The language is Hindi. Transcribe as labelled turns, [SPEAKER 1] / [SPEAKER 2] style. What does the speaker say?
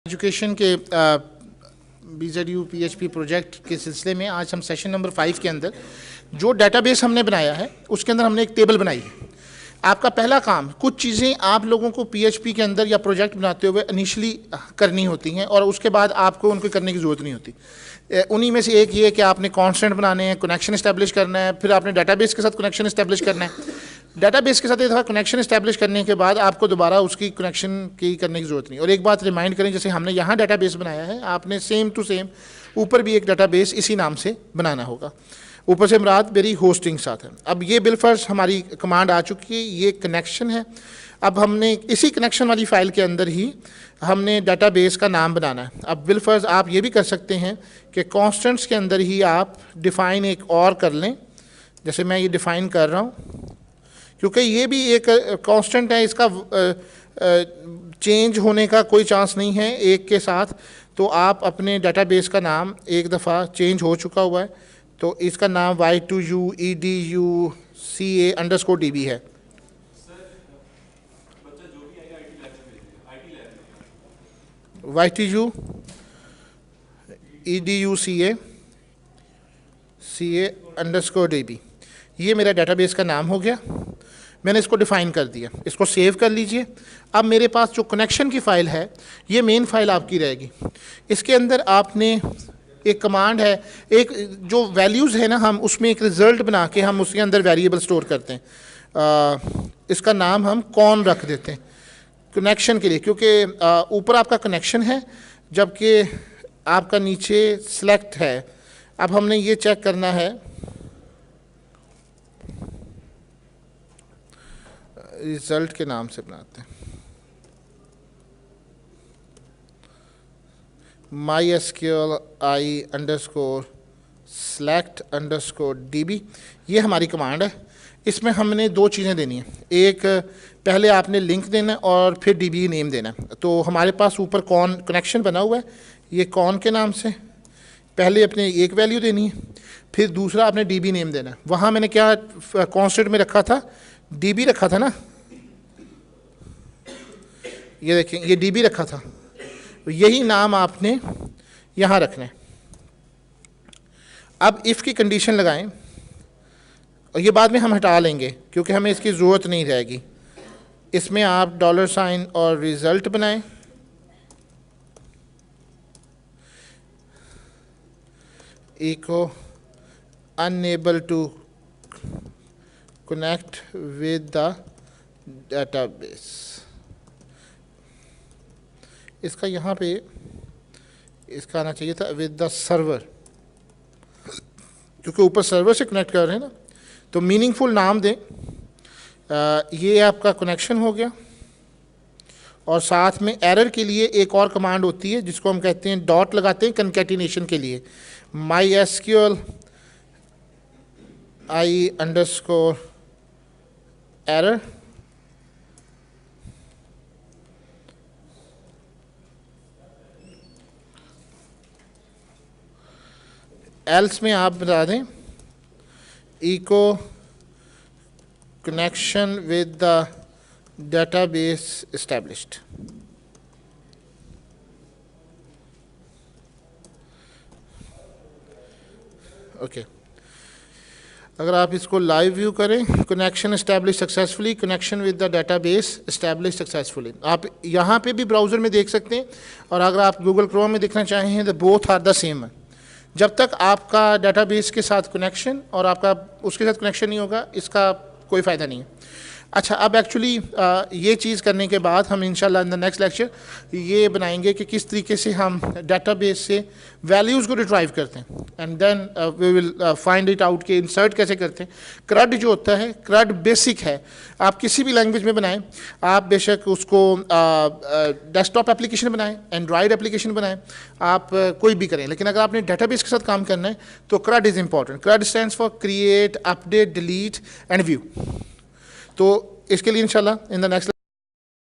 [SPEAKER 1] एजुकेशन के BZU PHP प्रोजेक्ट के सिलसिले में आज हम सेशन नंबर 5 के अंदर जो डेटाबेस हमने बनाया है उसके अंदर हमने एक टेबल बनाई है। आपका पहला काम, कुछ चीज़ें आप लोगों को PHP के अंदर या प्रोजेक्ट बनाते हुए इनिशियली करनी होती हैं और उसके बाद आपको उनको करने की ज़रूरत नहीं होती। उन्हीं में से एक ये है कि आपने कॉन्स्टेंट बनाने हैं, कनेक्शन इस्टेब्लिश करना है, फिर आपने डेटाबेस के साथ कनेक्शन इस्टेब्लिश करना है। डेटाबेस के साथ एक दफ़ा कनेक्शन इस्टेब्लिश करने के बाद आपको दोबारा उसकी कनेक्शन की करने की ज़रूरत नहीं। और एक बात रिमाइंड करें, जैसे हमने यहाँ डेटाबेस बनाया है, आपने सेम टू सेम ऊपर भी एक डेटाबेस इसी नाम से बनाना होगा। ऊपर से मुराद मेरी होस्टिंग साथ है। अब ये बिलफर्ज हमारी कमांड आ चुकी है, ये कनेक्शन है। अब हमने इसी कनेक्शन वाली फ़ाइल के अंदर ही हमने डेटाबेस का नाम बनाना है। अब बिलफर्ज आप ये भी कर सकते हैं कि कॉन्स्टेंट्स के अंदर ही आप डिफ़ाइन एक और कर लें, जैसे मैं ये डिफ़ाइन कर रहा हूँ, क्योंकि ये भी एक कांस्टेंट है, इसका चेंज होने का कोई चांस नहीं है एक के साथ। तो आप अपने डेटाबेस का नाम एक दफ़ा चेंज हो चुका हुआ है, तो इसका नाम y2u educa_db है। y2u educa_db ये मेरा डेटाबेस का नाम हो गया। मैंने इसको डिफ़ाइन कर दिया, इसको सेव कर लीजिए। अब मेरे पास जो कनेक्शन की फ़ाइल है, ये मेन फ़ाइल आपकी रहेगी। इसके अंदर आपने एक कमांड है, एक जो वैल्यूज़ है ना, हम उसमें एक रिज़ल्ट बना के हम उसके अंदर वेरिएबल स्टोर करते हैं। इसका नाम हम कौन रख देते हैं कनेक्शन के लिए, क्योंकि ऊपर आपका कनेक्शन है जबकि आपका नीचे सेलेक्ट है। अब हमने ये चेक करना है, रिजल्ट के नाम से बनाते हैं mysqli_select_db। ये हमारी कमांड है। इसमें हमने दो चीज़ें देनी है, एक पहले आपने लिंक देना है और फिर DB नेम देना है। तो हमारे पास ऊपर कौन कनेक्शन बना हुआ है, ये कौन के नाम से पहले अपने एक वैल्यू देनी है, फिर दूसरा आपने DB नेम देना है। वहाँ मैंने क्या कॉन्स्टेंट में रखा था, DB रखा था ना, ये देखें ये DB रखा था, यही नाम आपने यहाँ रखना है। अब इफ़ की कंडीशन लगाएं, और ये बाद में हम हटा लेंगे क्योंकि हमें इसकी ज़रूरत नहीं रहेगी। इसमें आप $साइन और रिज़ल्ट बनाएं। Echo unable to connect with the database. इसका यहाँ पे इसका आना चाहिए था विद द सर्वर, क्योंकि ऊपर सर्वर से कनेक्ट कर रहे हैं ना, तो मीनिंगफुल नाम दें। ये आपका कनेक्शन हो गया। और साथ में एरर के लिए एक और कमांड होती है जिसको हम कहते हैं डॉट लगाते हैं कंकैटिनेशन के लिए, mysqli_error। एल्स में आप बता दें echo connection with the database established. Okay, अगर आप इसको लाइव व्यू करें, connection establish successfully, connection with the database establish successfully, आप यहाँ पे भी ब्राउज़र में देख सकते हैं। और अगर आप गूगल क्रोम में देखना चाहें तो बोथ आर द सेम। जब तक आपका डेटाबेस के साथ कनेक्शन और आपका उसके साथ कनेक्शन नहीं होगा, इसका कोई फ़ायदा नहीं है। अच्छा, अब एक्चुअली ये चीज़ करने के बाद हम इंशाल्लाह इन द नेक्स्ट लेक्चर ये बनाएंगे कि किस तरीके से हम डेटाबेस से वैल्यूज़ को रिट्राइव करते हैं, and then we will find it out कि इंसर्ट कैसे करते हैं। CRUD जो होता है, CRUD बेसिक है, आप किसी भी लैंग्वेज में बनाएं, आप बेशक उसको डेस्कटॉप एप्लीकेशन बनाएं, एंड्रॉयड एप्लीकेशन बनाएं, आप कोई भी करें, लेकिन अगर आपने डेटाबेस के साथ काम करना है तो CRUD is important. CRUD stands for create, update, delete and view. तो इसके लिए इंशाल्लाह इन द नेक्स्ट